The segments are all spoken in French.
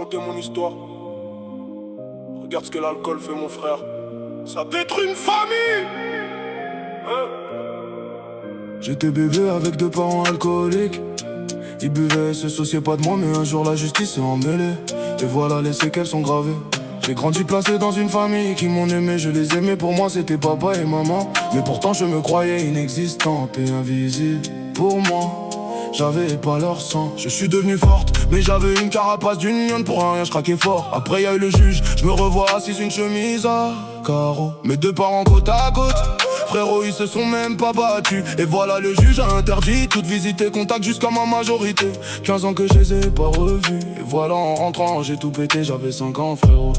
raconter mon histoire. Regarde ce que l'alcool fait, mon frère. Ça détruit une famille. Hein? J'étais bébé avec deux parents alcooliques. Ils buvaient, se souciaient pas de moi, mais un jour la justice s'est emmêlée. Et voilà, les séquelles sont gravées. J'ai grandi placé dans une famille qui m'ont aimé, je les aimais, pour moi c'était papa et maman. Mais pourtant je me croyais inexistante et invisible. Pour moi, j'avais pas leur sang. Je suis devenu forte, mais j'avais une carapace d'une lionne. Pour rien, je craquais fort. Après y a eu le juge, je me revois assise une chemise à carreaux. Mes deux parents côte à côte, frérot, ils se sont même pas battus. Et voilà, le juge a interdit toute visite et contact jusqu'à ma majorité. 15 ans que je les ai pas revus. Et voilà, en rentrant, j'ai tout pété, j'avais 5 ans, frérot.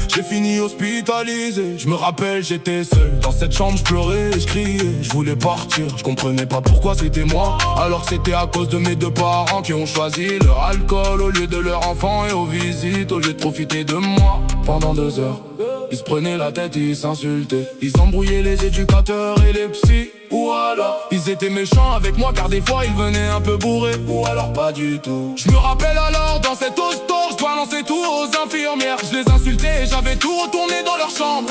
J'ai fini hospitalisé. Je me rappelle, j'étais seul dans cette chambre, je pleurais, je criais, je voulais partir. Je comprenais pas pourquoi c'était moi, alors que c'était à cause de mes deux parents qui ont choisi leur alcool au lieu de leur enfant, et aux visites au lieu de profiter de moi. Pendant 2 heures, ils se prenaient la tête et ils s'insultaient. Ils embrouillaient les éducateurs et les psys. Ou alors, ils étaient méchants avec moi car des fois ils venaient un peu bourrés. Ou alors pas du tout. Je me rappelle alors dans cette hosto, je balançais tout aux infirmières. Je les insultais et j'avais tout retourné dans leur chambre.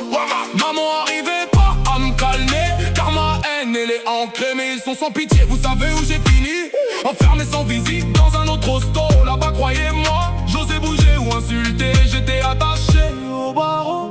Maman arrivait pas à me calmer, car ma haine elle est ancrée. Mais ils sont sans pitié, vous savez où j'ai fini? Enfermé sans visite dans un autre hosto. Là-bas, croyez-moi, j'osais bouger ou insulter. J'étais attaché au barreau.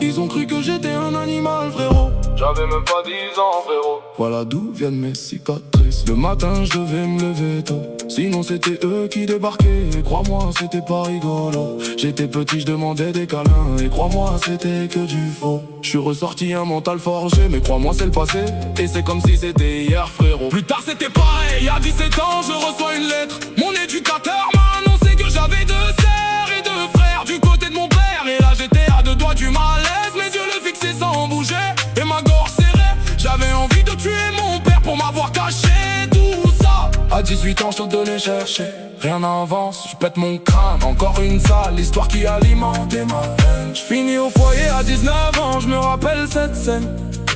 Ils ont cru que j'étais un animal, frérot. J'avais même pas 10 ans, frérot. Voilà d'où viennent mes cicatrices. Le matin je devais me lever tôt, sinon c'était eux qui débarquaient. Et crois-moi, c'était pas rigolo. J'étais petit, je demandais des câlins. Et crois-moi, c'était que du faux. Je suis ressorti un mental forgé, mais crois-moi, c'est le passé. Et c'est comme si c'était hier, frérot. Plus tard c'était pareil, à 17 ans je reçois une lettre. Mon éducateur m'a annoncé que j'avais 2 sœurs et 2 frères du côté de mon père. Et là j'étais à 2 doigts du malaise, mes yeux le fixaient sans bouger. Et ma gorge serrée, j'avais envie de tuer mon père pour m'avoir caché tout ça. À 18 ans je te les chercher, rien n'avance, je pète mon crâne. Encore une sale histoire qui alimentait ma haine. Je finis au foyer à 19 ans, je me rappelle cette scène.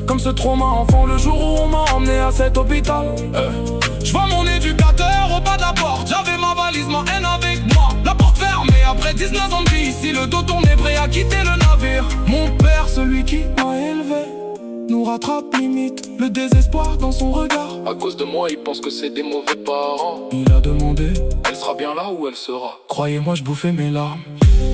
Comme ce trauma enfant le jour où on m'a emmené à cet hôpital. Je vois mon éducateur au bas de la porte, j'avais ma valise, ma haine avec moi. La porte fermée, après 19 ans de vie ici, le dos tourné, prêt à quitter le navire. Mon père, celui qui m'a élevé, nous rattrape limite, le désespoir dans son regard. À cause de moi, ils pensent que c'est des mauvais parents. Il a demandé, Elle sera bien là où elle sera. croyez-moi, je bouffais mes larmes.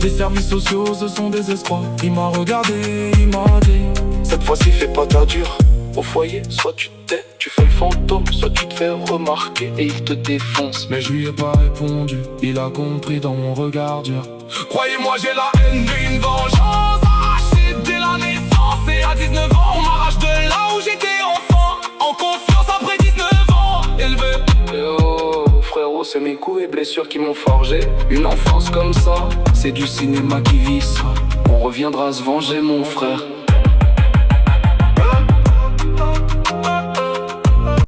Les services sociaux, ce sont des escrocs. Il m'a regardé, il m'a dit, Cette fois-ci, fais pas ta dure. Au foyer, soit tu te tais, tu fais le fantôme, soit tu te fais remarquer et il te défonce. mais je lui ai pas répondu. Il a compris dans mon regard dur. Croyez-moi, j'ai la haine d'une vengeance arrachée dès la naissance. Et à 19 ans, on m'arrache de là où j'étais enfant. En confiance après 19 ans, élevé. Oh, frérot, c'est mes coups et blessures qui m'ont forgé. Une enfance comme ça, c'est du cinéma qui vit ça. On reviendra se venger, mon frère.